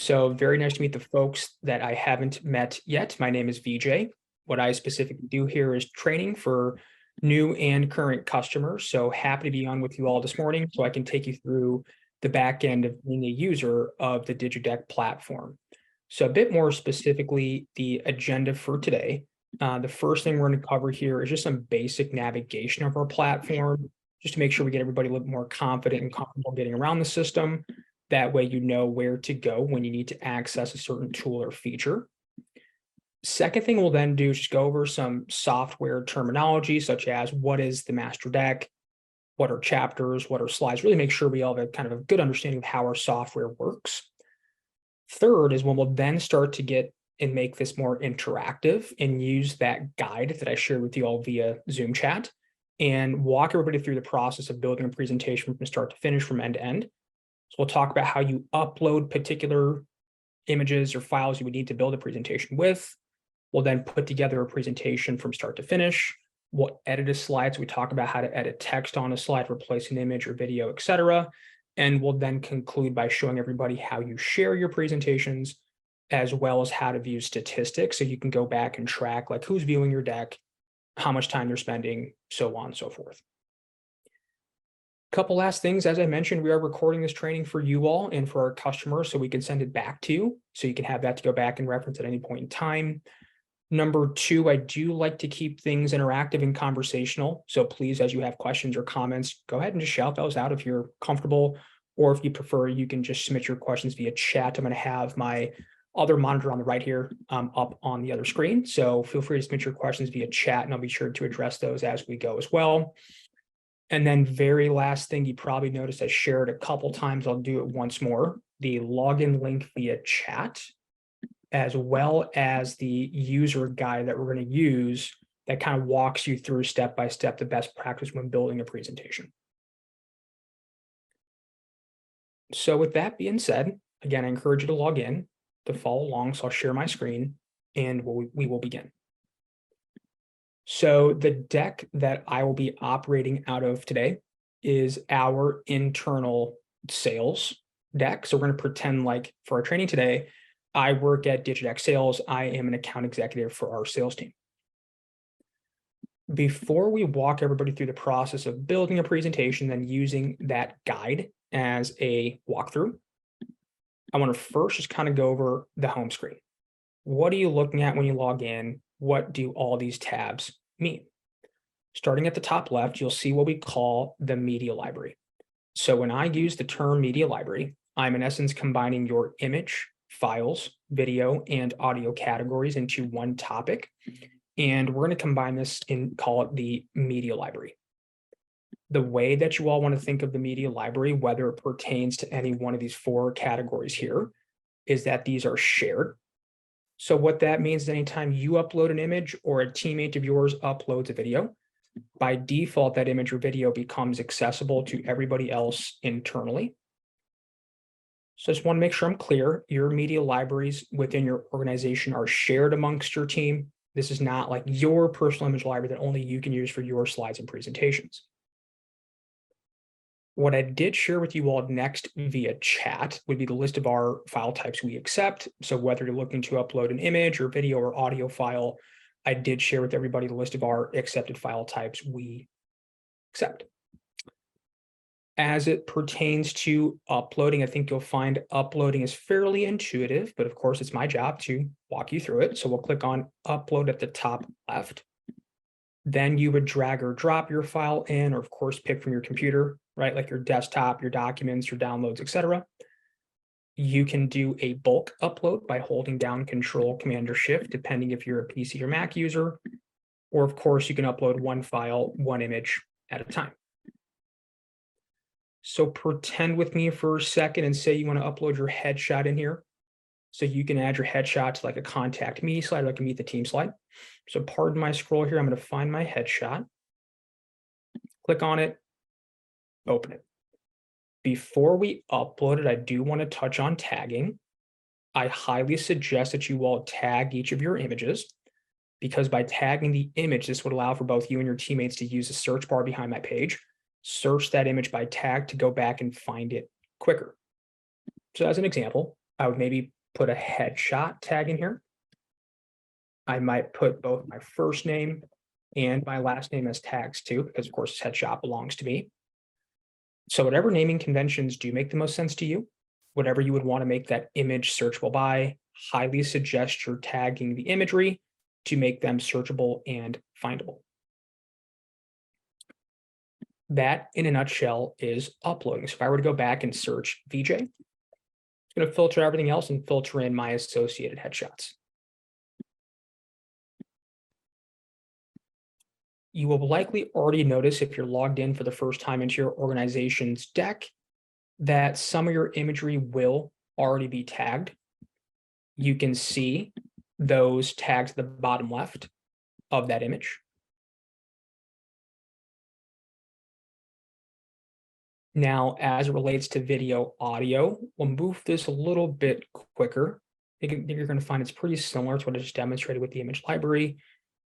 So very nice to meet the folks that I haven't met yet. My name is VJ. What I specifically do here is training for new and current customers. So happy to be on with you all this morning so I can take you through the back end of being a user of the DIGIDECK platform. So a bit more specifically, the agenda for today. The first thing we're going to cover here is just some basic navigation of our platform, just to make sure we get everybody a little more confident and comfortable getting around the system. That way you know where to go when you need to access a certain tool or feature. Second thing we'll then do is just go over some software terminology, such as what is the master deck, what are chapters, what are slides, really make sure we all have a kind of a good understanding of how our software works. Third is when we'll then start to get and make this more interactive and use that guide that I shared with you all via Zoom chat and walk everybody through the process of building a presentation from start to finish, from end to end. So we'll talk about how you upload particular images or files you would need to build a presentation with. We'll then put together a presentation from start to finish. We'll edit a slide. So we talk about how to edit text on a slide, replace an image or video, etc. And we'll then conclude by showing everybody how you share your presentations, as well as how to view statistics. So you can go back and track like who's viewing your deck, how much time you're spending, so on and so forth. Couple last things, as I mentioned, we are recording this training for you all and for our customers so we can send it back to you. So you can have that to go back and reference at any point in time. Number two, I do like to keep things interactive and conversational. So please, as you have questions or comments, go ahead and just shout those out if you're comfortable, or if you prefer, you can just submit your questions via chat. I'm going to have my other monitor on the right here up on the other screen. So feel free to submit your questions via chat and I'll be sure to address those as we go as well. And then very last thing, you probably noticed I shared a couple times, I'll do it once more, the login link via chat, as well as the user guide that we're going to use that kind of walks you through step by step the best practice when building a presentation. So with that being said, again, I encourage you to log in, to follow along. So I'll share my screen and we will begin. So the deck that I will be operating out of today is our internal sales deck. So we're going to pretend like for our training today, I work at DIGIDECK Sales. I am an account executive for our sales team. Before we walk everybody through the process of building a presentation and using that guide as a walkthrough, I want to first just kind of go over the home screen. What are you looking at when you log in? What do all these tabs mean? Starting at the top left, you'll see what we call the media library. So when I use the term media library, I'm in essence combining your image, files, video, and audio categories into one topic. And we're going to combine this and call it the media library. The way that you all want to think of the media library, whether it pertains to any one of these four categories here, is that these are shared. So what that means is anytime you upload an image or a teammate of yours uploads a video, by default, that image or video becomes accessible to everybody else internally. So I just want to make sure I'm clear. Your media libraries within your organization are shared amongst your team. This is not like your personal image library that only you can use for your slides and presentations. What I did share with you all next via chat would be the list of our file types we accept. So whether you're looking to upload an image or video or audio file, I did share with everybody the list of our accepted file types we accept. As it pertains to uploading, I think you'll find uploading is fairly intuitive, but of course it's my job to walk you through it. So we'll click on upload at the top left. Then you would drag or drop your file in, or of course pick from your computer, right? Like your desktop, your documents, your downloads, etc. You can do a bulk upload by holding down Control, Command, or Shift, depending if you're a PC or Mac user. Or of course, you can upload one file, one image at a time. So pretend with me for a second and say you want to upload your headshot in here. So you can add your headshot to like a contact me slide, or like a meet the team slide. So pardon my scroll here. I'm going to find my headshot, click on it, open it. Before we upload it, I do want to touch on tagging. I highly suggest that you all tag each of your images, because by tagging the image, this would allow for both you and your teammates to use the search bar behind my page, search that image by tag to go back and find it quicker. So as an example, I would maybe put a headshot tag in here. I might put both my first name and my last name as tags too, because of course headshot belongs to me. So whatever naming conventions do make the most sense to you, whatever you would want to make that image searchable by, highly suggest you're tagging the imagery to make them searchable and findable. That, in a nutshell, is uploading. So if I were to go back and search VJ, it's going to filter everything else and filter in my associated headshots. You will likely already notice if you're logged in for the first time into your organization's deck that some of your imagery will already be tagged. You can see those tags at the bottom left of that image. Now, as it relates to video audio, we'll move this a little bit quicker. I think you're going to find it's pretty similar to what I just demonstrated with the image library.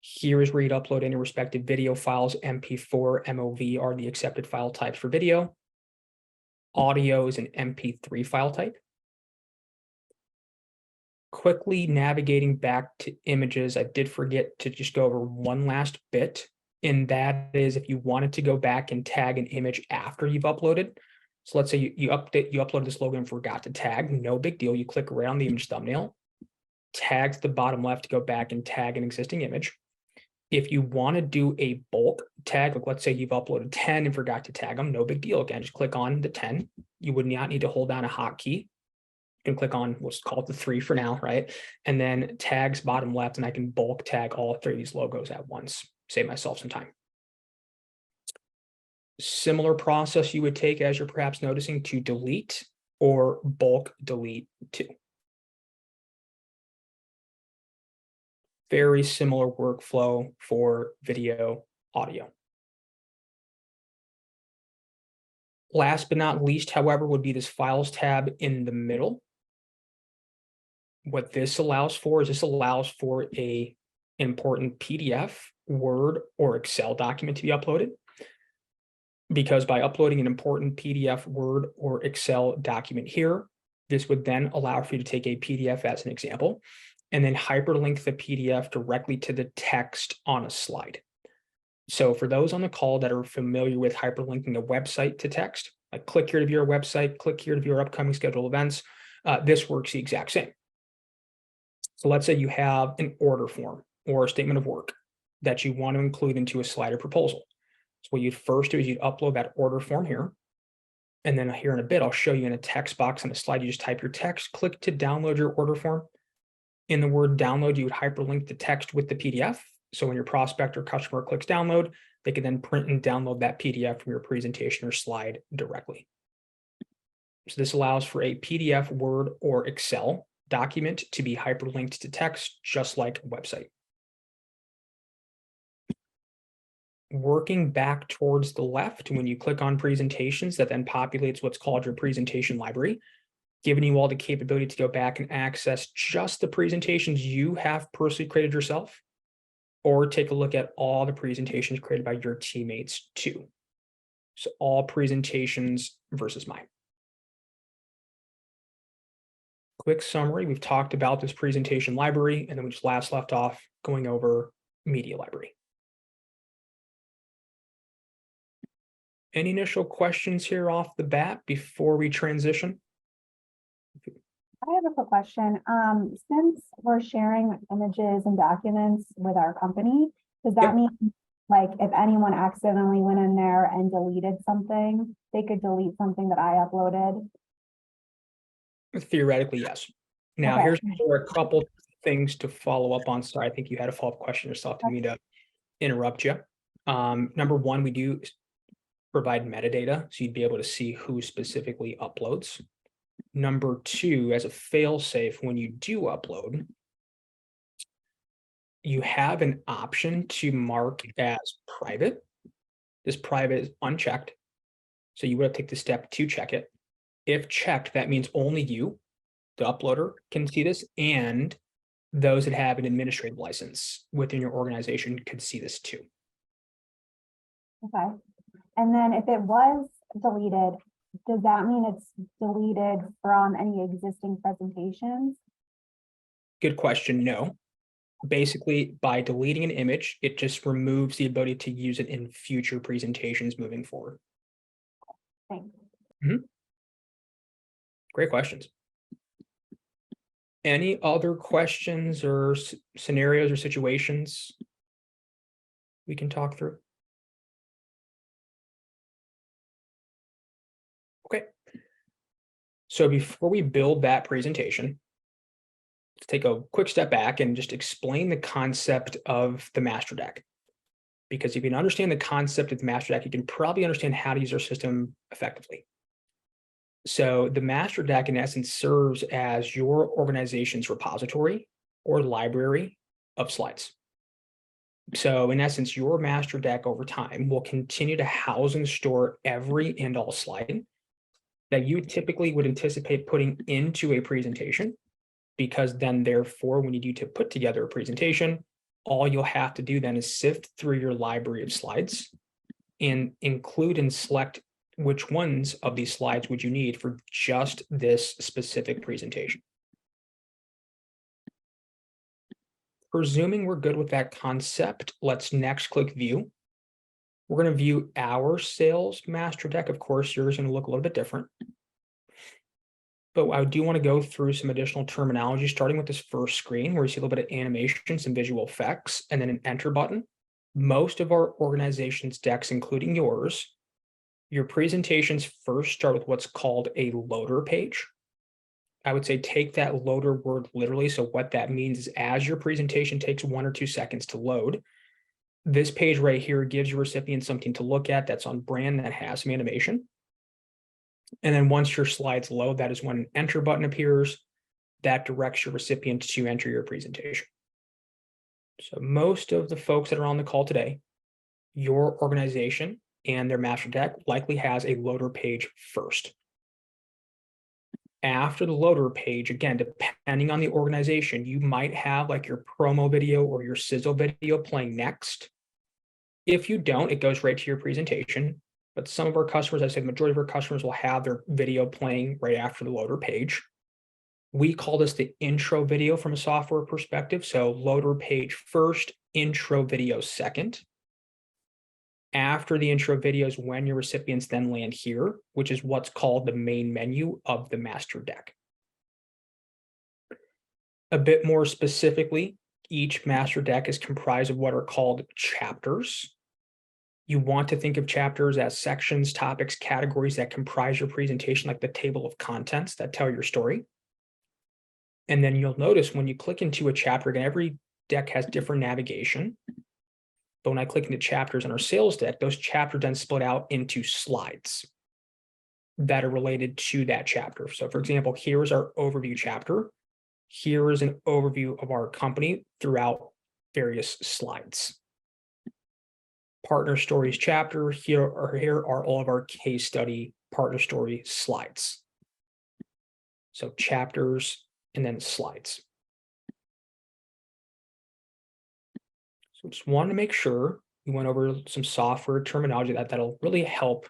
Here is where you'd upload any respective video files. MP4, MOV are the accepted file types for video. Audio is an MP3 file type. Quickly navigating back to images, I did forget to just go over one last bit, and that is if you wanted to go back and tag an image after you've uploaded. So let's say you upload this logo and forgot to tag, no big deal. You click right on the image thumbnail, tag to the bottom left to go back and tag an existing image. If you want to do a bulk tag, like let's say you've uploaded 10 and forgot to tag them, no big deal. Again, just click on the 10. You would not need to hold down a hotkey. You can click on, let's call it the 3 for now, right? And then tags bottom left, and I can bulk tag all 3 of these logos at once, save myself some time. Similar process you would take, as you're perhaps noticing, to delete or bulk delete too. Very similar workflow for video, audio. Last but not least, however, would be this Files tab in the middle. What this allows for is a important PDF, Word, or Excel document to be uploaded. Because by uploading an important PDF, Word, or Excel document here, this would then allow for you to take a PDF as an example, and then hyperlink the PDF directly to the text on a slide. So for those on the call that are familiar with hyperlinking a website to text, like click here to view our website, click here to view our upcoming scheduled events, this works the exact same. So let's say you have an order form or a statement of work that you want to include into a slider proposal. So what you'd first do is you'd upload that order form here. And then here in a bit, I'll show you in a text box on the slide, you just type your text, click to download your order form. In the word download, you would hyperlink the text with the PDF. So when your prospect or customer clicks download, they can then print and download that PDF from your presentation or slide directly. So this allows for a PDF, Word, or Excel document to be hyperlinked to text, just like a website. Working back towards the left, when you click on presentations, that then populates what's called your presentation library, giving you all the capability to go back and access just the presentations you have personally created yourself, or take a look at all the presentations created by your teammates too. So all presentations versus mine. Quick summary, we've talked about this presentation library, and then we just last left off going over media library. Any initial questions here off the bat before we transition? I have a quick question. Since we're sharing images and documents with our company, does that mean like if anyone accidentally went in there and deleted something, they could delete something that I uploaded? Theoretically, yes. Now, here's a couple things to follow up on. Sorry, I think you had a follow-up question yourself. Didn't mean to interrupt you. Number one, we do provide metadata, so you'd be able to see who specifically uploads. Number two, as a fail-safe, when you do upload, you have an option to mark as private. This private is unchecked, so you would have to take the step to check it. If checked, that means only you, the uploader, can see this, and those that have an administrative license within your organization could see this too. Okay. And then if it was deleted, does that mean it's deleted from any existing presentations? Good question. No. Basically, by deleting an image, it just removes the ability to use it in future presentations moving forward. Thanks. Great questions. Any other questions or scenarios or situations we can talk through? Okay. So before we build that presentation, let's take a quick step back and just explain the concept of the master deck. Because if you can understand the concept of the master deck, you can probably understand how to use our system effectively. So the master deck, in essence, serves as your organization's repository or library of slides. So in essence, your master deck over time will continue to house and store every and all slide that you typically would anticipate putting into a presentation, because then therefore, when you need to put together a presentation, all you'll have to do then is sift through your library of slides and include and select which ones of these slides would you need for just this specific presentation. Presuming we're good with that concept, let's next click view. We're going to view our sales master deck. Of course, yours is going to look a little bit different. But I do want to go through some additional terminology, starting with this first screen where you see a little bit of animation, some visual effects, and then an enter button. Most of our organization's decks, including yours, your presentations first start with what's called a loader page. I would say take that loader word literally. So what that means is as your presentation takes 1 or 2 seconds to load, this page right here gives your recipient something to look at that's on brand, that has some animation. And then once your slides load, that is when an enter button appears that directs your recipient to enter your presentation. So most of the folks that are on the call today, your organization and their master deck likely has a loader page first. After the loader page, again, depending on the organization, you might have like your promo video or your sizzle video playing next. If you don't, it goes right to your presentation. But some of our customers, I said the majority of our customers will have their video playing right after the loader page. We call this the intro video from a software perspective. So loader page first, intro video second. After the intro video is when your recipients then land here, which is what's called the main menu of the master deck. A bit more specifically, each master deck is comprised of what are called chapters. You want to think of chapters as sections, topics, categories that comprise your presentation, like the table of contents that tell your story. And then you'll notice when you click into a chapter, again, every deck has different navigation. But when I click into chapters in our sales deck, those chapters then split out into slides that are related to that chapter. So for example, here is our overview chapter. Here is an overview of our company throughout various slides. Partner stories chapter, here are all of our case study partner story slides. So chapters and then slides. So just wanted to make sure we went over some software terminology that'll really help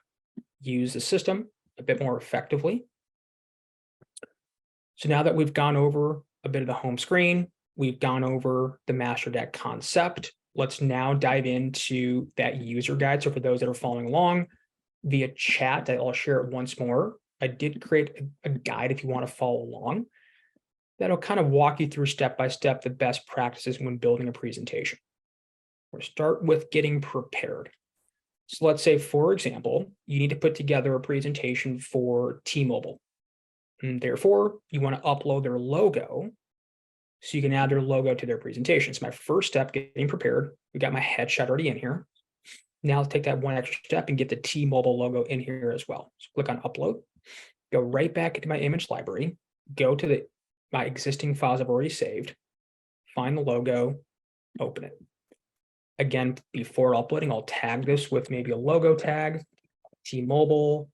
use the system a bit more effectively. So now that we've gone over a bit of the home screen, we've gone over the master deck concept, let's now dive into that user guide. So for those that are following along via chat, I'll share it once more. I did create a guide if you want to follow along. That'll kind of walk you through step by step the best practices when building a presentation. We'll start with getting prepared. So let's say, for example, you need to put together a presentation for T-Mobile. And therefore, you want to upload their logo so you can add their logo to their presentation. So my first step, getting prepared. We got my headshot already in here. Now let's take that one extra step and get the T-Mobile logo in here as well. So click on upload, go right back into my image library, go to my existing files I've already saved, find the logo, open it. Again, before uploading, I'll tag this with maybe a logo tag, T-Mobile.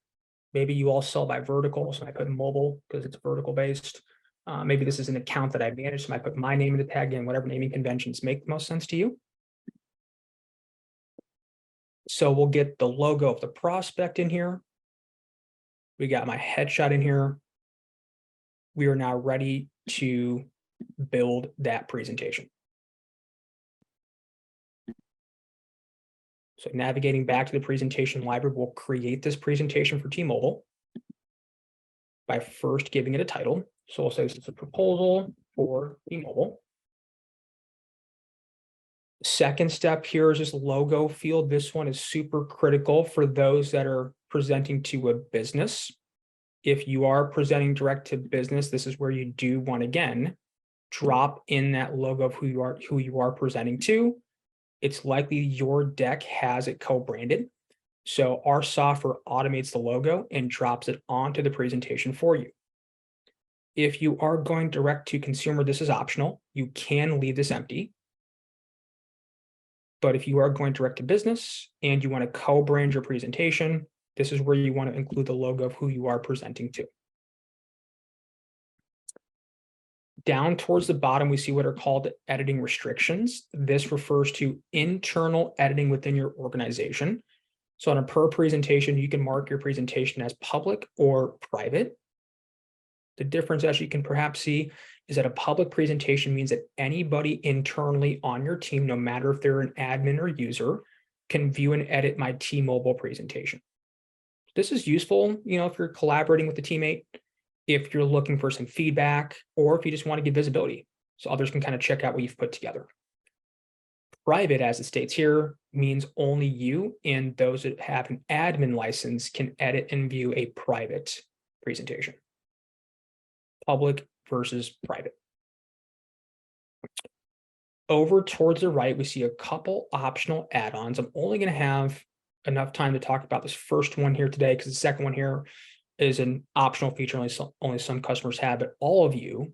Maybe you all sell by vertical, so I put mobile because it's vertical based. Maybe this is an account that I manage, so I put my name in the tag, and whatever naming conventions make the most sense to you. So we'll get the logo of the prospect in here. We got my headshot in here. We are now ready to build that presentation. So navigating back to the presentation library, we'll create this presentation for T-Mobile by first giving it a title. So we'll say this is a proposal for T-Mobile. Second step here is this logo field. This one is super critical for those that are presenting to a business. If you are presenting direct to business, this is where you do want, again, drop in that logo of who you are presenting to. It's likely your deck has it co-branded. So our software automates the logo and drops it onto the presentation for you. If you are going direct to consumer, this is optional. You can leave this empty. But if you are going direct to business and you want to co-brand your presentation, this is where you want to include the logo of who you are presenting to. Down towards the bottom, we see what are called editing restrictions. This refers to internal editing within your organization. So on a per presentation, you can mark your presentation as public or private. The difference, as you can perhaps see, is that a public presentation means that anybody internally on your team, no matter if they're an admin or user, can view and edit my T-Mobile presentation. This is useful, if you're collaborating with a teammate, if you're looking for some feedback, or if you just want to give visibility so others can kind of check out what you've put together. Private, as it states here, means only you and those that have an admin license can edit and view a private presentation. Public versus private. Over towards the right, we see a couple optional add-ons. I'm only going to have enough time to talk about this first one here today because the second one here is an optional feature only some customers have, but all of you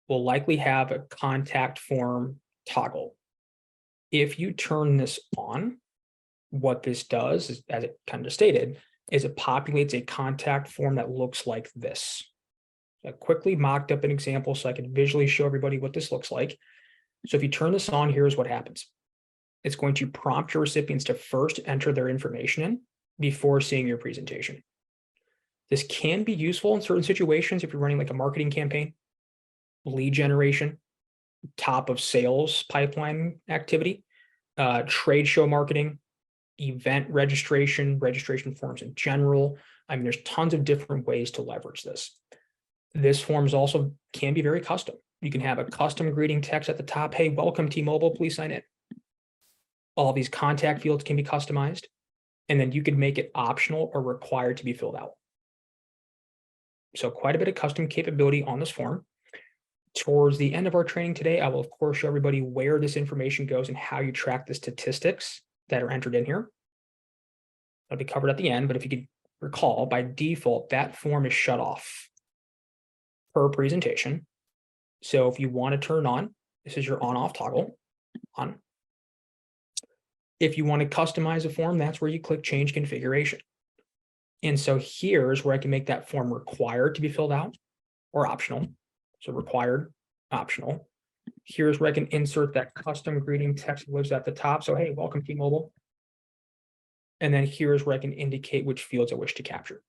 will likely have a contact form toggle. If you turn this on, what this does is, as it kind of stated, is it populates a contact form that looks like this. I quickly mocked up an example so I could visually show everybody what this looks like. So if you turn this on, here's what happens. It's going to prompt your recipients to first enter their information in before seeing your presentation. This can be useful in certain situations if you're running like a marketing campaign, lead generation, top of sales pipeline activity, trade show marketing, event registration forms in general. I mean, there's tons of different ways to leverage this. This forms also can be very custom. You can have a custom greeting text at the top. Hey, welcome T-Mobile, please sign in. All these contact fields can be customized, and then you could make it optional or required to be filled out. So quite a bit of custom capability on this form. Towards the end of our training today, I will of course show everybody where this information goes and how you track the statistics that are entered in here. That'll be covered at the end, but if you could recall, by default, that form is shut off per presentation. So if you want to turn on, this is your on-off toggle, on. If you want to customize a form, that's where you click change configuration. And so here's where I can make that form required to be filled out or optional. So required, optional. Here's where I can insert that custom greeting text that lives at the top. So, hey, welcome T-Mobile. And then here's where I can indicate which fields I wish to capture.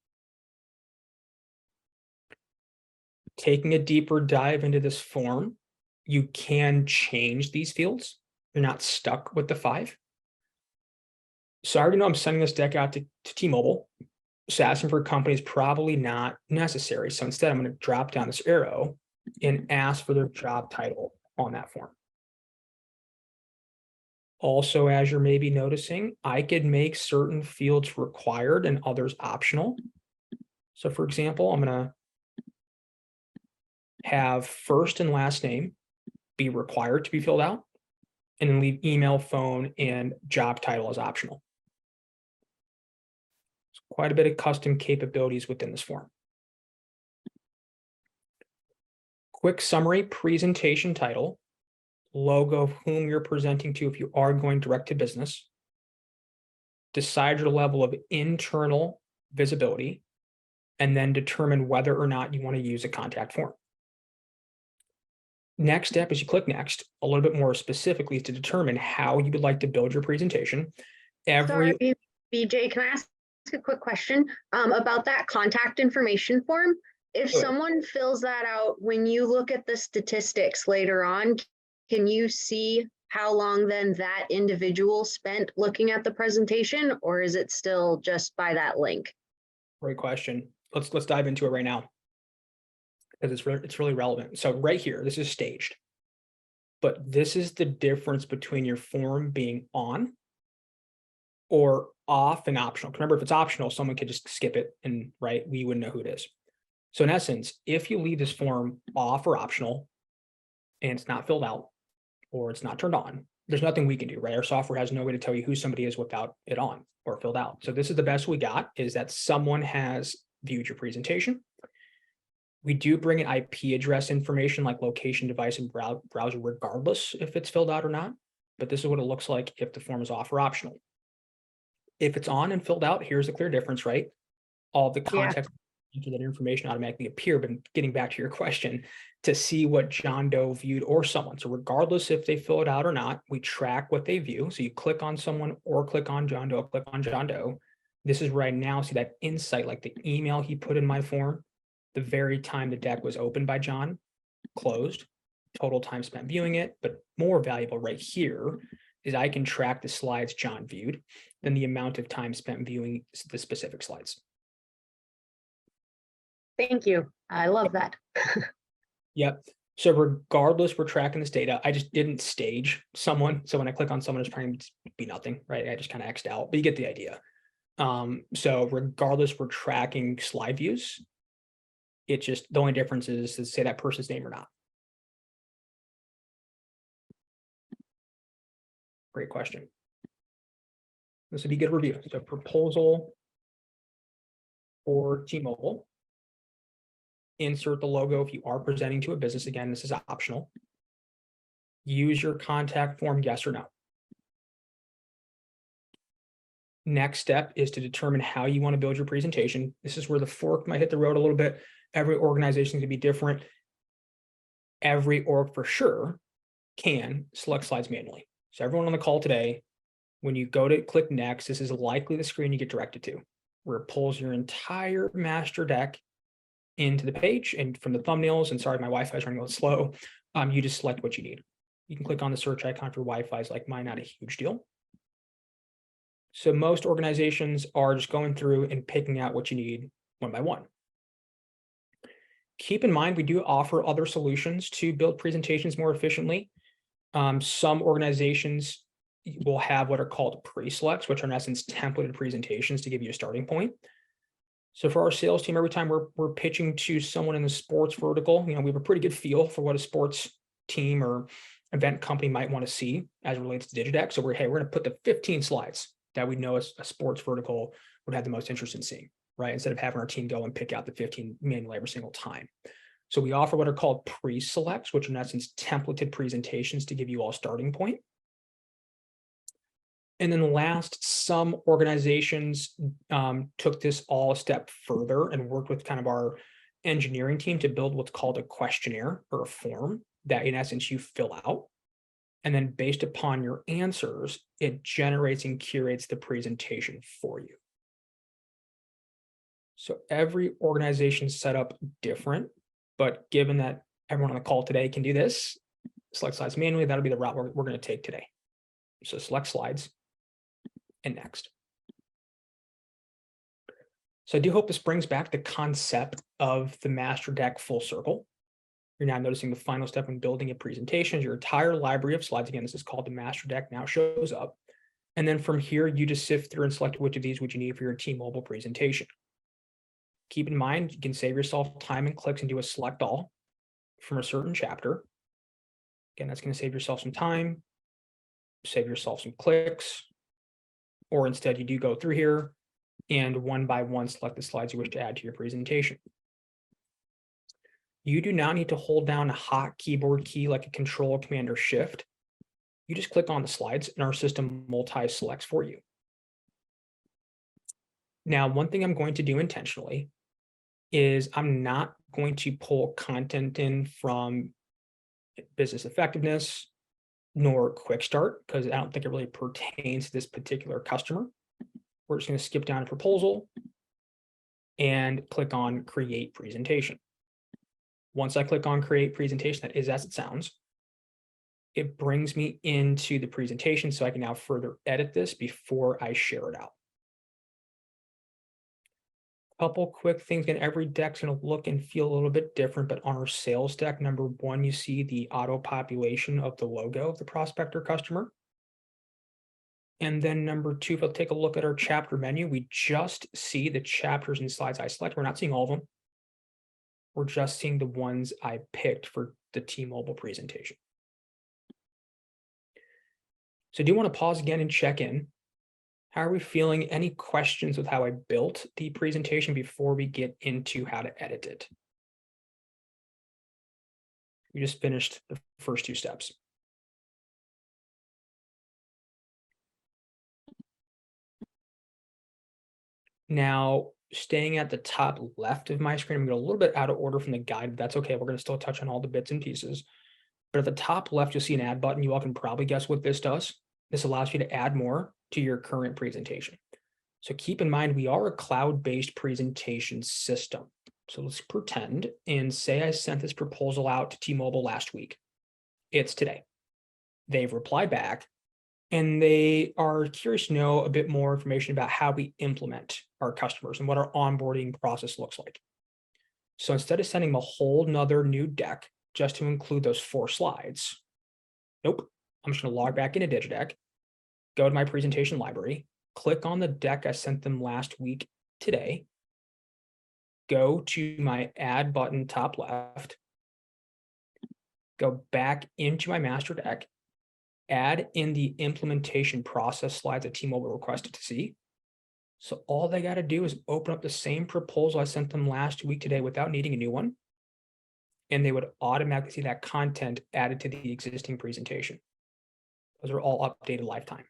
Taking a deeper dive into this form, you can change these fields. You're not stuck with the 5. So I already know I'm sending this deck out to T-Mobile. So asking for a company is probably not necessary. So instead, I'm going to drop down this arrow and ask for their job title on that form. Also, as you're maybe noticing, I could make certain fields required and others optional. So for example, I'm going to have first and last name be required to be filled out, and then leave email, phone, and job title as optional. So quite a bit of custom capabilities within this form. Quick summary: presentation title, logo of whom you're presenting to if you are going direct to business, decide your level of internal visibility, and then determine whether or not you want to use a contact form. Next step is you click next, a little bit more specifically to determine how you would like to build your presentation. Sorry, BJ, can I ask a quick question about that contact information form. If Go ahead. someone fills that out, when you look at the statistics later on, can you see how long then that individual spent looking at the presentation, or is it still just by that link? Great question. Let's dive into it right now because it's really relevant. So right here, this is staged, but this is the difference between your form being on or off and optional. Remember, if it's optional, someone could just skip it and we wouldn't know who it is. So in essence, if you leave this form off or optional and it's not filled out or it's not turned on, there's nothing we can do, right? Our software has no way to tell you who somebody is without it on or filled out. So this is the best we got, is that someone has viewed your presentation. We do bring in IP address information like location, device, and browser, regardless if it's filled out or not. But this is what it looks like if the form is off or optional. If it's on and filled out, here's a clear difference, right? All the context into that information automatically appear. But getting back to your question, to see what John Doe viewed or someone. So regardless if they fill it out or not, we track what they view. So you click on someone or click on John Doe, click on John Doe. This is where I now see that insight, like the email he put in my form, the very time the deck was opened by John, closed, total time spent viewing it. But more valuable right here is I can track the slides John viewed than the amount of time spent viewing the specific slides. Thank you. I love that. Yep. So regardless, we're tracking this data. I just didn't stage someone. So when I click on someone, it's probably be nothing, right? I just kind of X'd out, but you get the idea. So regardless, we're tracking slide views. It's just the only difference is to say that person's name or not. Great question. This would be good review. So proposal for T-Mobile. Insert the logo if you are presenting to a business. Again, this is optional. Use your contact form, yes or no. Next step is to determine how you want to build your presentation. This is where the fork might hit the road a little bit. Every organization can be different. Every org for sure can select slides manually. So everyone on the call today, when you go to click next, this is likely the screen you get directed to, where it pulls your entire master deck into the page, and from the thumbnails, and sorry, my Wi-Fi is running a little slow, you just select what you need. You can click on the search icon for Wi-Fi is like mine, not a huge deal. So most organizations are just going through and picking out what you need one by one. Keep in mind, we do offer other solutions to build presentations more efficiently. Some organizations will have what are called pre-selects, which are in essence templated presentations to give you a starting point. So for our sales team, every time we're pitching to someone in the sports vertical, we have a pretty good feel for what a sports team or event company might want to see as it relates to DIGIDECK. So we're going to put the 15 slides that we know a sports vertical would have the most interest in seeing, right? Instead of having our team go and pick out the 15 manually every single time. So we offer what are called pre-selects, which are in essence templated presentations to give you all a starting point. And then last, some organizations took this all a step further and worked with kind of our engineering team to build what's called a questionnaire or a form that in essence you fill out. And then based upon your answers, it generates and curates the presentation for you. So every organization is set up different, but given that everyone on the call today can do this, select slides manually, that'll be the route we're going to take today. So select slides. And next. So I do hope this brings back the concept of the master deck full circle. You're now noticing the final step in building a presentation. Your entire library of slides, again, this is called the master deck, now shows up. And then from here, you just sift through and select which of these would you need for your T-Mobile presentation. Keep in mind, you can save yourself time and clicks and do a select all from a certain chapter. Again, that's going to save yourself some time, save yourself some clicks. Or instead, you do go through here and one by one select the slides you wish to add to your presentation. You do not need to hold down a hot keyboard key like a Control, Command, or Shift. You just click on the slides and our system multi-selects for you. Now, one thing I'm going to do intentionally is I'm not going to pull content in from business effectiveness nor quick start, because I don't think it really pertains to this particular customer. we're just going to skip down to proposal and click on create presentation. Once I click on create presentation, that is as it sounds, it brings me into the presentation so I can now further edit this before I share it out. Couple quick things, and every deck's going to look and feel a little bit different, but on our sales deck, number one, you see the auto population of the logo of the prospect or customer. And then number two, if we'll take a look at our chapter menu, we just see the chapters and slides I select. We're not seeing all of them. We're just seeing the ones I picked for the T-Mobile presentation. So I do want to pause again and check in. How are we feeling? Any questions with how I built the presentation before we get into how to edit it? We just finished the first two steps. Now, staying at the top left of my screen, I'm going a little bit out of order from the guide, but that's okay. We're going to still touch on all the bits and pieces. But at the top left, you'll see an add button. You all can probably guess what this does. This allows you to add more to your current presentation. So keep in mind, we are a cloud-based presentation system. So let's pretend and say I sent this proposal out to T-Mobile last week. It's today. They've replied back and they are curious to know a bit more information about how we implement our customers and what our onboarding process looks like. So instead of sending them a whole nother new deck just to include those 4 slides, nope, I'm just going to log back into DIGIDECK, go to my presentation library, click on the deck I sent them last week today, go to my add button top left, go back into my master deck, add in the implementation process slides that T-Mobile requested to see. So all they got to do is open up the same proposal I sent them last week today without needing a new one. And they would automatically see that content added to the existing presentation. Those are all updated lifetime.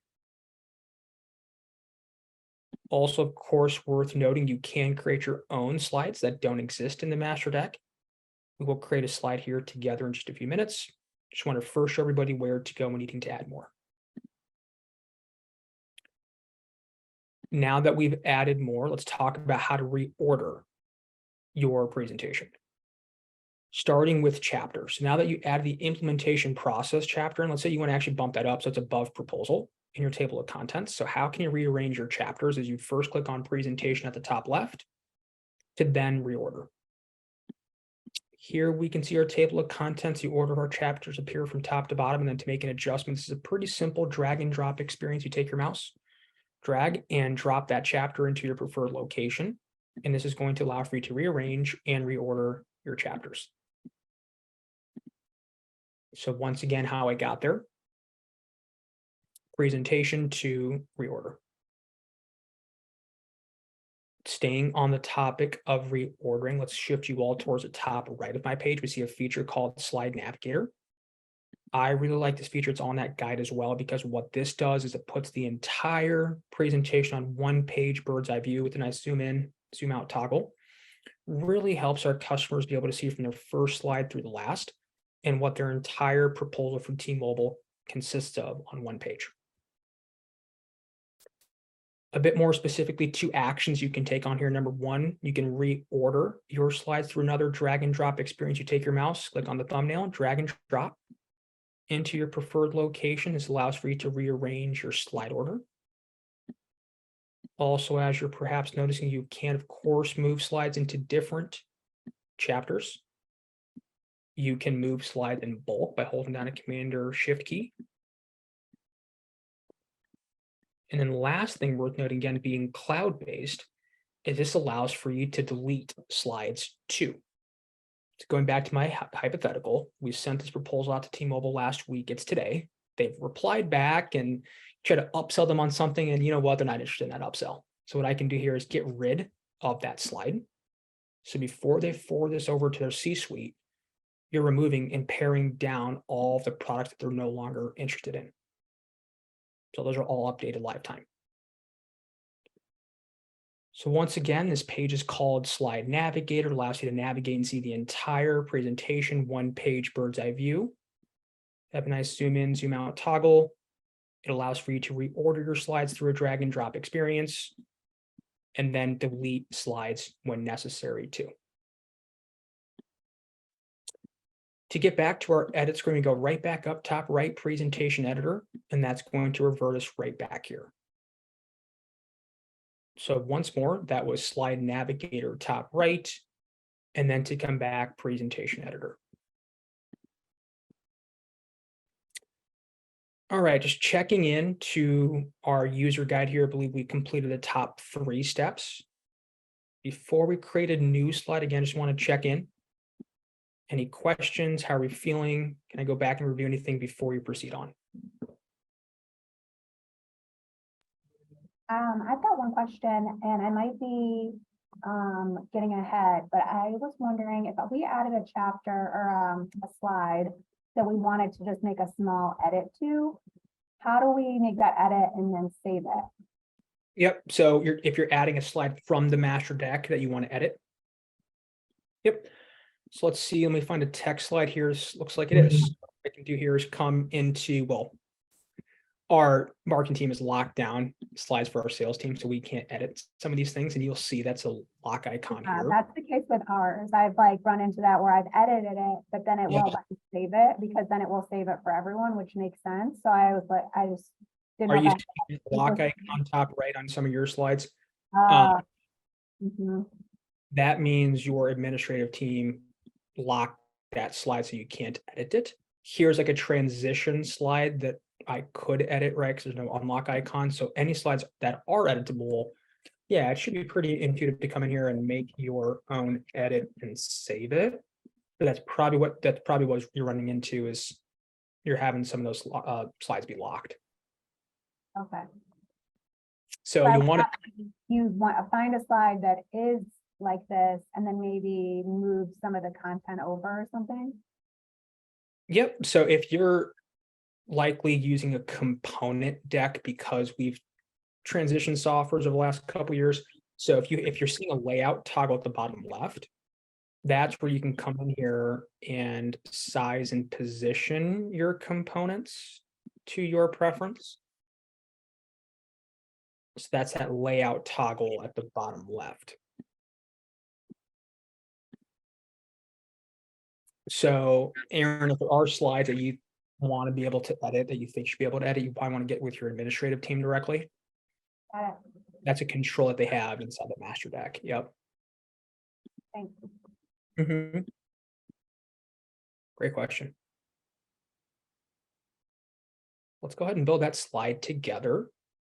Also, of course, worth noting, you can create your own slides that don't exist in the master deck. We will create a slide here together in just a few minutes. Just want to first show everybody where to go when needing to add more. Now that we've added more, let's talk about how to reorder your presentation. Starting with chapters. Now that you add the implementation process chapter, and let's say you want to actually bump that up so it's above proposal in your table of contents. So how can you rearrange your chapters? As you first click on presentation at the top left to then reorder. Here we can see our table of contents. The order of our chapters appear from top to bottom, and then to make an adjustment, this is a pretty simple drag and drop experience. You take your mouse, drag and drop that chapter into your preferred location, and this is going to allow for you to rearrange and reorder your chapters. So once again, how I got there, presentation to reorder. Staying on the topic of reordering, let's shift you all towards the top right of my page. We see a feature called Slide Navigator. I really like this feature. It's on that guide as well, because what this does is it puts the entire presentation on one page bird's eye view with a nice zoom in, zoom out toggle. Really helps our customers be able to see from their first slide through the last and what their entire proposal from T-Mobile consists of on one page. A bit more specifically, 2 actions you can take on here. Number one, you can reorder your slides through another drag and drop experience. You take your mouse, click on the thumbnail, drag and drop into your preferred location. This allows for you to rearrange your slide order. Also, as you're perhaps noticing, you can, of course, move slides into different chapters. You can move slides in bulk by holding down a Command or Shift key. And then the last thing worth noting, again, being cloud-based, is this allows for you to delete slides too. So going back to my hypothetical, we sent this proposal out to T-Mobile last week. It's today. They've replied back and try to upsell them on something, and you know what? They're not interested in that upsell. So what I can do here is get rid of that slide. So before they forward this over to their C-suite, you're removing and paring down all of the products that they're no longer interested in. So those are all updated lifetime. So once again, this page is called Slide Navigator. It allows you to navigate and see the entire presentation, one page bird's eye view. Have a nice zoom in, zoom out toggle. It allows for you to reorder your slides through a drag and drop experience. and then delete slides when necessary too. To get back to our edit screen, we go right back up top right, presentation editor, and that's going to revert us right back here. So once more, that was slide navigator top right, and then to come back, presentation editor. All right, just checking in to our user guide here. I believe we completed the top 3 steps. Before we create a new slide, again, just want to check in. Any questions? How are we feeling? Can I go back and review anything before you proceed on? I've got one question, and I might be getting ahead, but I was wondering if we added a chapter or a slide that we wanted to just make a small edit to, how do we make that edit and then save it? Yep. So if you're adding a slide from the master deck that you want to edit. Yep. So let's see. Let me find a text slide here. Looks like it is. What I can do here is come into, well, our marketing team is locked down slides for our sales team, so we can't edit some of these things, and you'll see that's a lock icon here. That's the case with ours. I've like run into that where I've edited it, but then it won't let me save it, because then it will save it for everyone, which makes sense. So I was like, I just didn't Are know you if seeing the lock icon top right on some of your slides? mhm. That means your administrative team locked that slide so you can't edit it. Here's like a transition slide that I could edit, right? Because there's no unlock icon. So any slides that are editable, yeah, it should be pretty intuitive to come in here and make your own edit and save it. But that's probably what you're running into, is you're having some of those slides be locked. Okay. So But you want to find a slide that is like this, and then maybe move some of the content over or something. Yep. So if you're likely using a component deck, because we've transitioned softwares over the last couple of years. So if you're seeing a layout toggle at the bottom left, that's where you can come in here and size and position your components to your preference. So that's that layout toggle at the bottom left. So Aaron, if there are slides that you want to be able to edit, that you think you should be able to edit, you probably want to get with your administrative team directly. That's a control that they have inside the master deck. Yep. Thank you. Mm-hmm. Great question. Let's go ahead and build that slide together.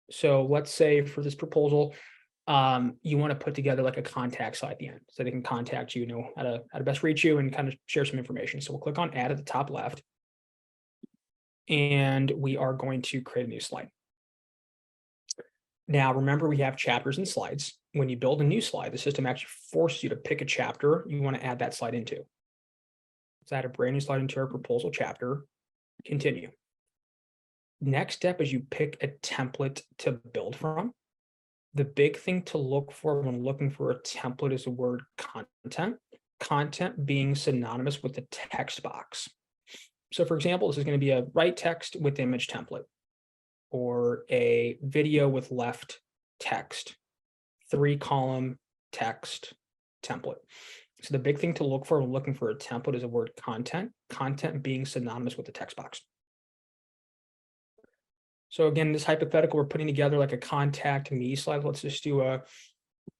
So let's say for this proposal, you want to put together like a contact slide at the end, so they can contact you, know how to best reach you, and kind of share some information. So we'll click on add at the top left, and we are going to create a new slide. Now, remember, we have chapters and slides. When you build a new slide, the system actually forces you to pick a chapter you want to add that slide into. Let's add a brand new slide into our proposal chapter. Continue. Next step is you pick a template to build from. The big thing to look for when looking for a template is the word content. Content being synonymous with the text box. So for example, this is going to be a right text with image template, or a video with left text, 3-column text template. So the big thing to look for when looking for a template is the word content, content being synonymous with the text box. So again, this hypothetical, we're putting together like a contact me slide. Let's just do a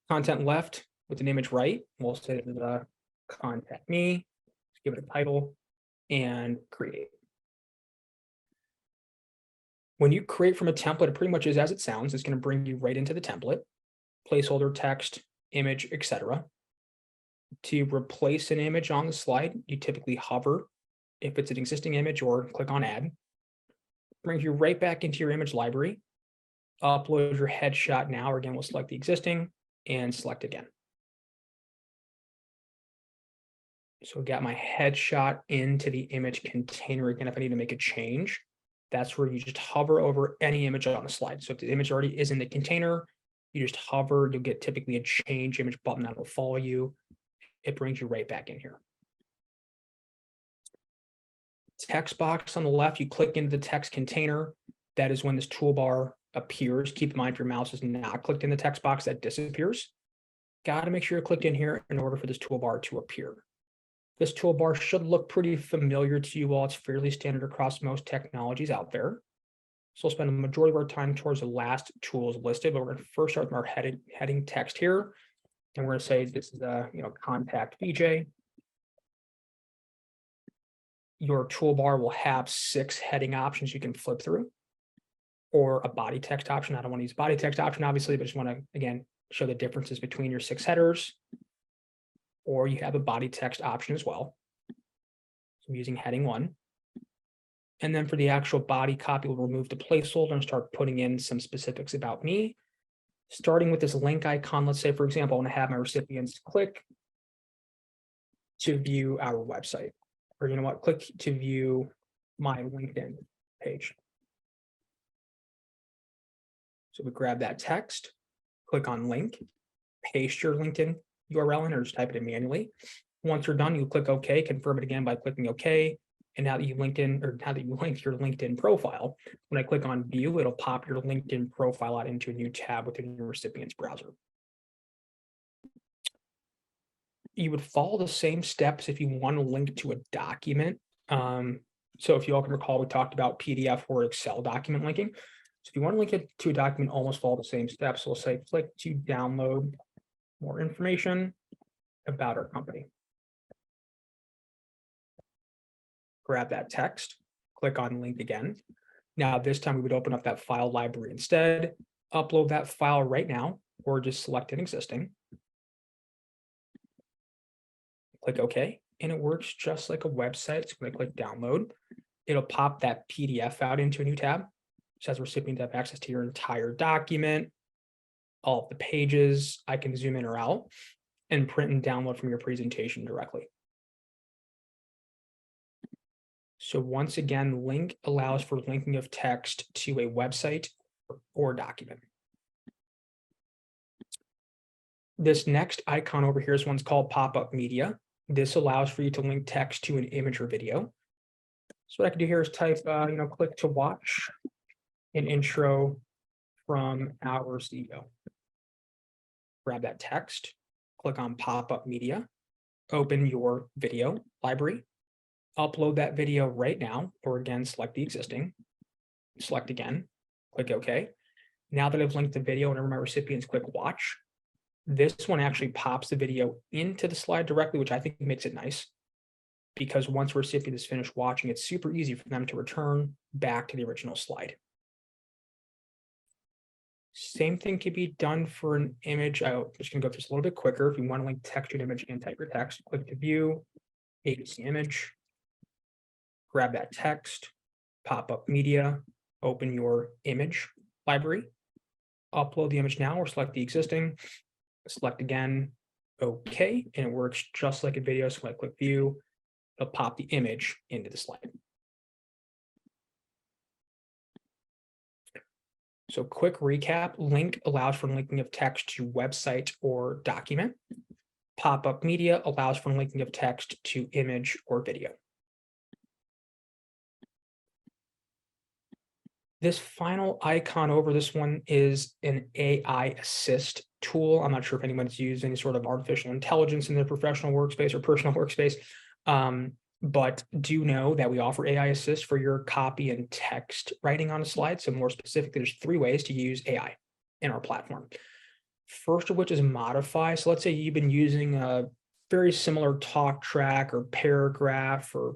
content left with an image right. We'll say the contact me, give it a title, and create. When you create from a template, it pretty much is as it sounds. It's going to bring you right into the template, placeholder, text, image, etc. To replace an image on the slide, you typically hover if it's an existing image, or click on add. Brings you right back into your image library. Upload your headshot now. Again, we'll select the existing and select again. So I got my headshot into the image container. Again, if I need to make a change, that's where you just hover over any image on the slide. So if the image already is in the container, you just hover, you'll get typically a change image button that will follow you. It brings you right back in here. Text box on the left, you click into the text container. That is when this toolbar appears. Keep in mind, if your mouse is not clicked in the text box, that disappears. Got to make sure you're clicked in here in order for this toolbar to appear. This toolbar should look pretty familiar to you all. It's fairly standard across most technologies out there. So we'll spend the majority of our time towards the last tools listed, but we're going to first start with our heading text here. And we're going to say this is contact VJ. Your toolbar will have 6 heading options you can flip through, or a body text option. I don't want to use body text option, obviously, but just want to, again, show the differences between your 6 headers, or you have a body text option as well. So I'm using heading 1. And then for the actual body copy, we'll remove the placeholder and start putting in some specifics about me. Starting with this link icon, let's say, for example, I want to have my recipients click to view our website. Or you know what, click to view my LinkedIn page. So we grab that text, click on link, paste your LinkedIn URL in, or just type it in manually. Once you're done, you click OK, confirm it again by clicking OK. And now that you linked your LinkedIn profile, when I click on view, it'll pop your LinkedIn profile out into a new tab within your recipient's browser. You would follow the same steps if you want to link to a document. So if you all can recall, we talked about PDF or Excel document linking. So if you want to link it to a document, almost follow the same steps. So we'll say click to download more information about our company. Grab that text, click on link again. Now this time we would open up that file library instead, upload that file right now, or just select an existing. Click OK, and it works just like a website. So when I click download, it'll pop that PDF out into a new tab. So as a recipient, have access to your entire document, all of the pages. I can zoom in or out and print and download from your presentation directly. So once again, link allows for linking of text to a website or document. This next icon over here is one's called pop-up media. This allows for you to link text to an image or video. So what I can do here is type, click to watch an intro from our CEO. Grab that text, click on pop-up media, open your video library, upload that video right now, or again, select the existing, select again, click OK. Now that I've linked the video, whenever my recipients click watch, this one actually pops the video into the slide directly, which I think makes it nice, because once a recipient is finished watching, it's super easy for them to return back to the original slide. Same thing can be done for an image. I'm just going to go through this a little bit quicker. If you want to link text to an image and type your text, click to view, ABC image, grab that text, pop-up media, open your image library, upload the image now, or select the existing, select again, OK, and it works just like a video. So when I click view, it'll pop the image into the slide. So quick recap, link allows for linking of text to website or document. Pop-up media allows for linking of text to image or video. This final icon over this one is an AI assist tool. I'm not sure if anyone's used any sort of artificial intelligence in their professional workspace or personal workspace, but do know that we offer AI assist for your copy and text writing on a slide. So more specifically, there's 3 ways to use AI in our platform. First of which is modify. So let's say you've been using a very similar talk track or paragraph or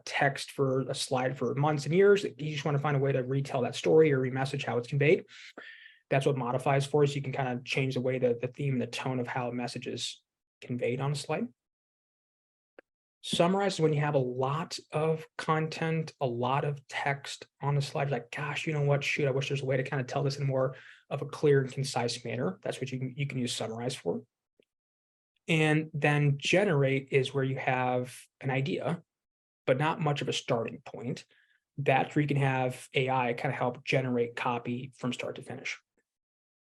text for a slide for months and years. You just want to find a way to retell that story or remessage how it's conveyed. That's what modify is for. So you can kind of change the way that the theme and the tone of how a message is conveyed on a slide. Summarize is when you have a lot of content, a lot of text on the slide. Like, gosh, you know what? Shoot, I wish there's a way to kind of tell this in more of a clear and concise manner. That's what you can use summarize for. And then generate is where you have an idea, but not much of a starting point. That's where you can have AI kind of help generate copy from start to finish.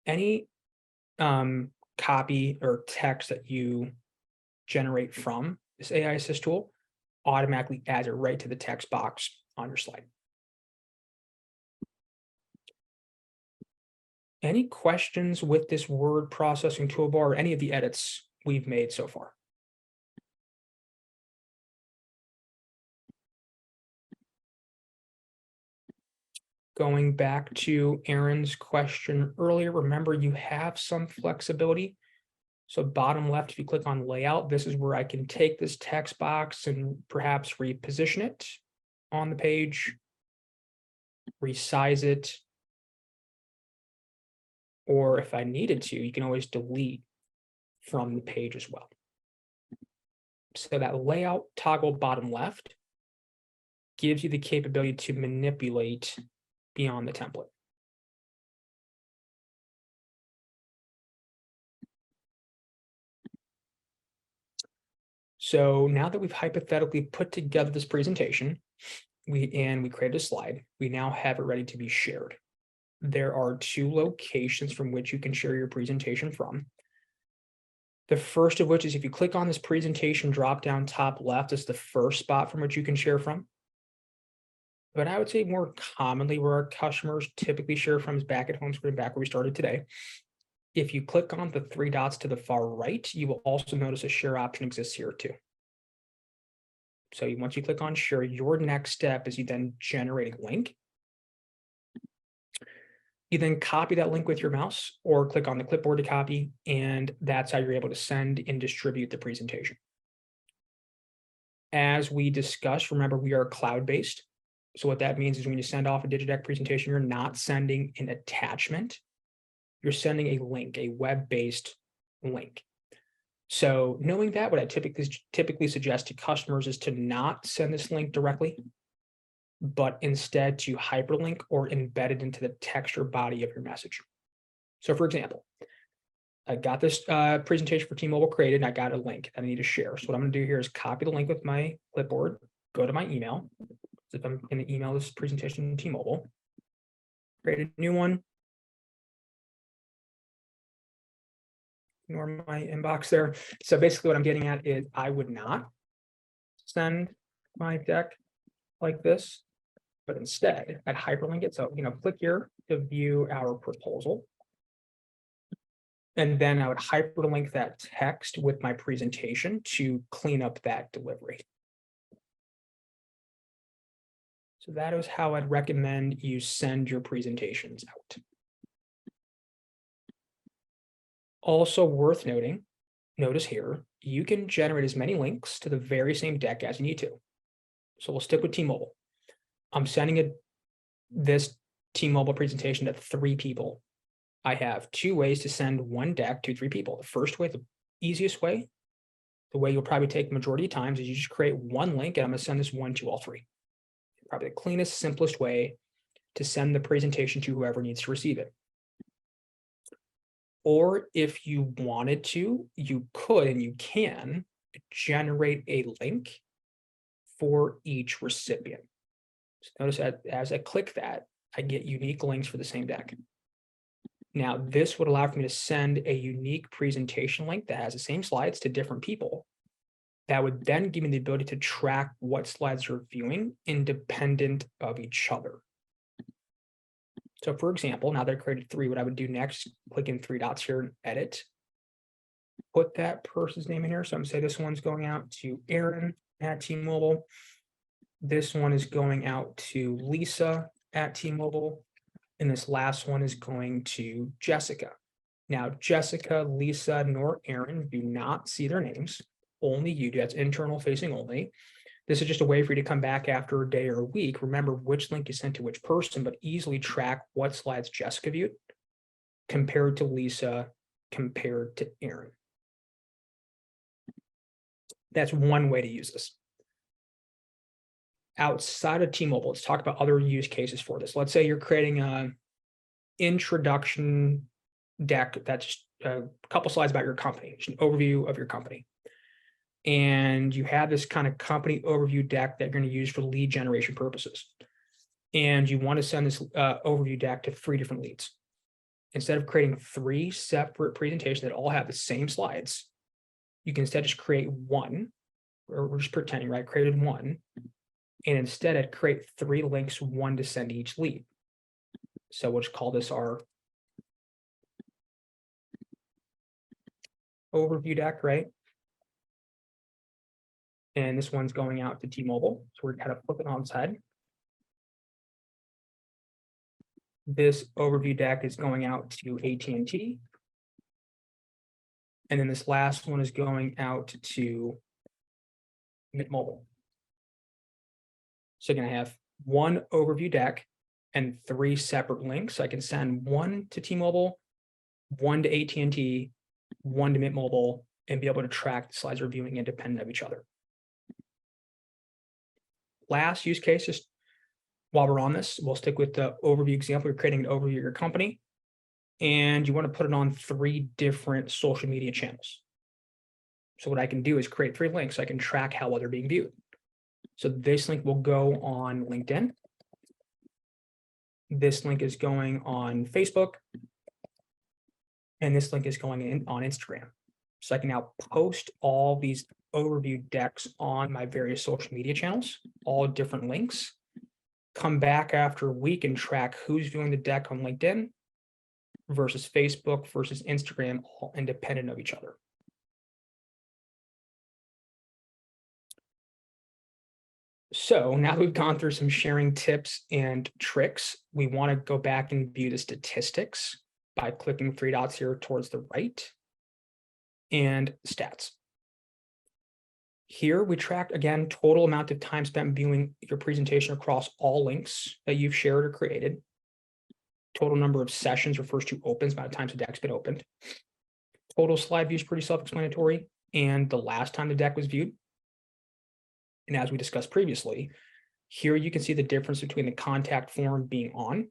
Any copy or text that you generate from this AI assist tool automatically adds it right to the text box on your slide. Any questions with this word processing toolbar or any of the edits we've made so far? Going back to Aaron's question earlier, remember you have some flexibility. So bottom left, if you click on layout, this is where I can take this text box and perhaps reposition it on the page, resize it, or if I needed to, you can always delete from the page as well. So that layout toggle bottom left gives you the capability to manipulate beyond the template. So now that we've hypothetically put together this presentation, we created a slide, we now have it ready to be shared. There are 2 locations from which you can share your presentation from. The first of which is if you click on this presentation drop down top left, is the first spot from which you can share from. But I would say more commonly where our customers typically share from is back at home screen, back where we started today. If you click on the 3 dots to the far right, you will also notice a share option exists here too. So once you click on share, your next step is you then generate a link. You then copy that link with your mouse or click on the clipboard to copy, and that's how you're able to send and distribute the presentation. As we discussed, remember we are cloud-based. So what that means is when you send off a DIGIDECK presentation, you're not sending an attachment. You're sending a link, a web-based link. So knowing that, what I typically suggest to customers is to not send this link directly, but instead to hyperlink or embed it into the text or body of your message. So for example, I got this presentation for T-Mobile created and I got a link that I need to share. So what I'm going to do here is copy the link with my clipboard, go to my email. So if I'm going to email this presentation to T-Mobile, create a new one. Ignore my inbox there. So basically what I'm getting at is I would not send my deck like this, but instead I'd hyperlink it. So, click here to view our proposal. And then I would hyperlink that text with my presentation to clean up that delivery. So that is how I'd recommend you send your presentations out. Also worth noting, notice here, you can generate as many links to the very same deck as you need to. So we'll stick with T-Mobile. I'm sending this T-Mobile presentation to 3 people. I have 2 ways to send one deck to 3 people. The first way, the easiest way, the way you'll probably take the majority of times is you just create one link and I'm going to send this one to all 3. Probably the cleanest, simplest way to send the presentation to whoever needs to receive it. Or if you wanted to, you could and you can generate a link for each recipient. So notice that as I click that, I get unique links for the same deck. Now, this would allow for me to send a unique presentation link that has the same slides to different people. That would then give me the ability to track what slides you're viewing independent of each other. So for example, now that I created 3, what I would do next, click in 3 dots here and edit. Put that person's name in here. So I'm going to say this one's going out to Aaron at T-Mobile. This one is going out to Lisa at T-Mobile. And this last one is going to Jessica. Now, Jessica, Lisa, nor Aaron do not see their names. Only you do. That's internal facing only. This is just a way for you to come back after a day or a week, remember which link you sent to which person, but easily track what slides Jessica viewed compared to Lisa, compared to Aaron. That's one way to use this. Outside of T-Mobile, let's talk about other use cases for this. Let's say you're creating an introduction deck that's a couple slides about your company, just an overview of your company. And you have this kind of company overview deck that you're going to use for lead generation purposes. And you want to send this overview deck to 3 different leads. Instead of creating 3 separate presentations that all have the same slides, you can instead just create one, or we're just pretending, right? Created one. And instead I'd create 3 links, one to send to each lead. So we'll just call this our overview deck, right? And this one's going out to T-Mobile. So we're kind of flipping on its head. This overview deck is going out to AT&T. And then this last one is going out to Mint Mobile. So you're gonna have one overview deck and 3 separate links. I can send one to T-Mobile, one to AT&T, one to Mint Mobile, and be able to track the slides reviewing independent of each other. Last use cases, while we're on this, we'll stick with the overview example. You're creating an overview of your company, and you want to put it on 3 different social media channels. So what I can do is create 3 links. I can track how well they're being viewed. So this link will go on LinkedIn. This link is going on Facebook. And this link is going in on Instagram. So I can now post all these overview decks on my various social media channels, all different links. Come back after a week and track who's viewing the deck on LinkedIn versus Facebook versus Instagram, all independent of each other. So now we've gone through some sharing tips and tricks. We want to go back and view the statistics by clicking 3 dots here towards the right and stats. Here we track again total amount of time spent viewing your presentation across all links that you've shared or created. Total number of sessions refers to opens, amount of times the deck's been opened. Total slide views, pretty self-explanatory, and the last time the deck was viewed. And as we discussed previously, here you can see the difference between the contact form being on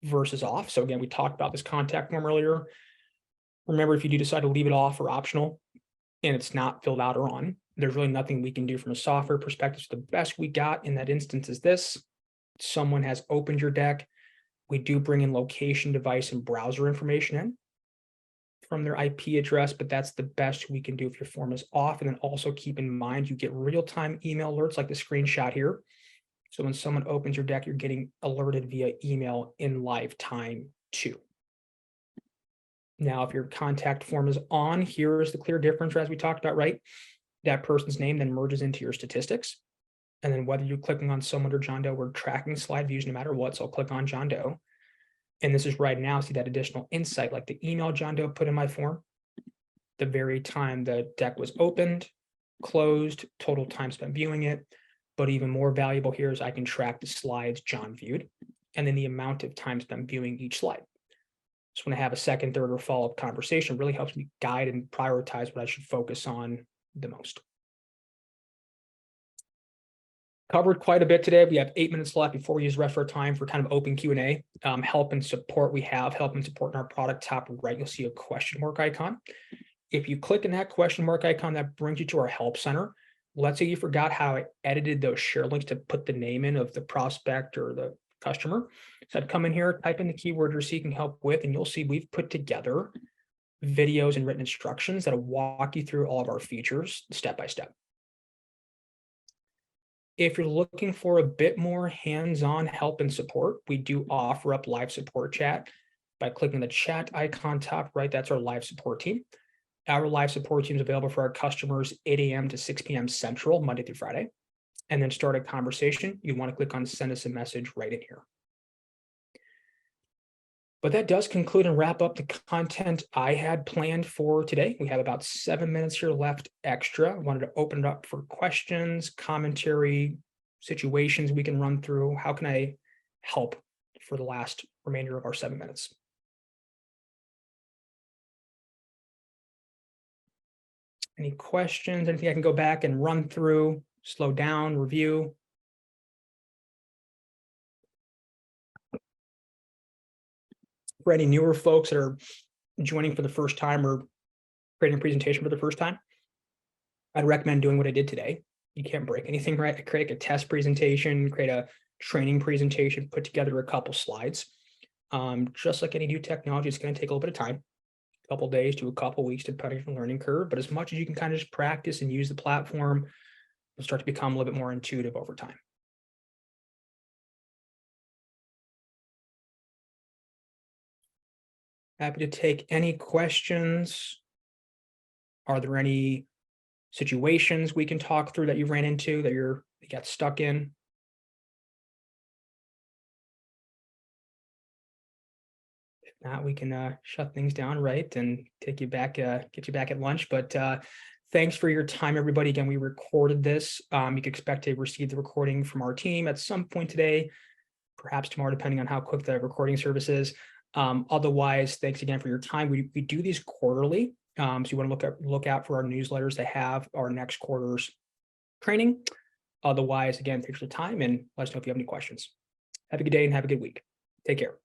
versus off. So again, we talked about this contact form earlier. Remember, if you do decide to leave it off or optional and it's not filled out or on, there's really nothing we can do from a software perspective. So the best we got in that instance is this. Someone has opened your deck. We do bring in location, device, and browser information in from their IP address, but that's the best we can do if your form is off. And then also keep in mind, you get real-time email alerts like the screenshot here. So when someone opens your deck, you're getting alerted via email in live time too. Now, if your contact form is on, here is the clear difference as we talked about, right? That person's name then merges into your statistics. And then whether you're clicking on someone or John Doe, we're tracking slide views no matter what. So I'll click on John Doe. And this is right now, see that additional insight, like the email John Doe put in my form, the very time the deck was opened, closed, total time spent viewing it. But even more valuable here is I can track the slides John viewed, and then the amount of time spent viewing each slide. So when I have a second, third, or follow-up conversation, really helps me guide and prioritize what I should focus on the most. Covered quite a bit today. We have 8 minutes left before we use the rest of our time for kind of open Q&A. Help and support, we have help and support in our product top right. You'll see a question mark icon. If you click in that question mark icon, that brings you to our help center. Let's say you forgot how I edited those share links to put the name in of the prospect or the customer. So I'd come in here, type in the keyword you're seeking help with, and you'll see we've put together videos and written instructions that'll walk you through all of our features step by step. If you're looking for a bit more hands-on help and support, we do offer up live support chat by clicking the chat icon top right. That's our live support team. Our live support team is available for our customers 8 a.m. to 6 p.m. Central, Monday through Friday. And then start a conversation. You want to click on send us a message right in here. But that does conclude and wrap up the content I had planned for today. We have about 7 minutes here left extra. I wanted to open it up for questions, commentary, situations we can run through. How can I help for the last remainder of our 7 minutes? Any questions? Anything I can go back and run through, slow down, review? For any newer folks that are joining for the first time or creating a presentation for the first time, I'd recommend doing what I did today. You can't break anything, right? I create a test presentation, create a training presentation, put together a couple slides. Just like any new technology, it's going to take a little bit of time, a couple days to a couple weeks, depending on the learning curve. But as much as you can kind of just practice and use the platform, it'll start to become a little bit more intuitive over time. Happy to take any questions. Are there any situations we can talk through that you ran into that you got stuck in? If not, we can shut things down, right, and take you back, get you back at lunch. But thanks for your time, everybody. Again, we recorded this. You can expect to receive the recording from our team at some point today, perhaps tomorrow, depending on how quick the recording service is. Otherwise, thanks again for your time. We do these quarterly. So you want to look out for our newsletters that have our next quarter's training. Otherwise, again, thanks for the time and let us know if you have any questions. Have a good day and have a good week. Take care.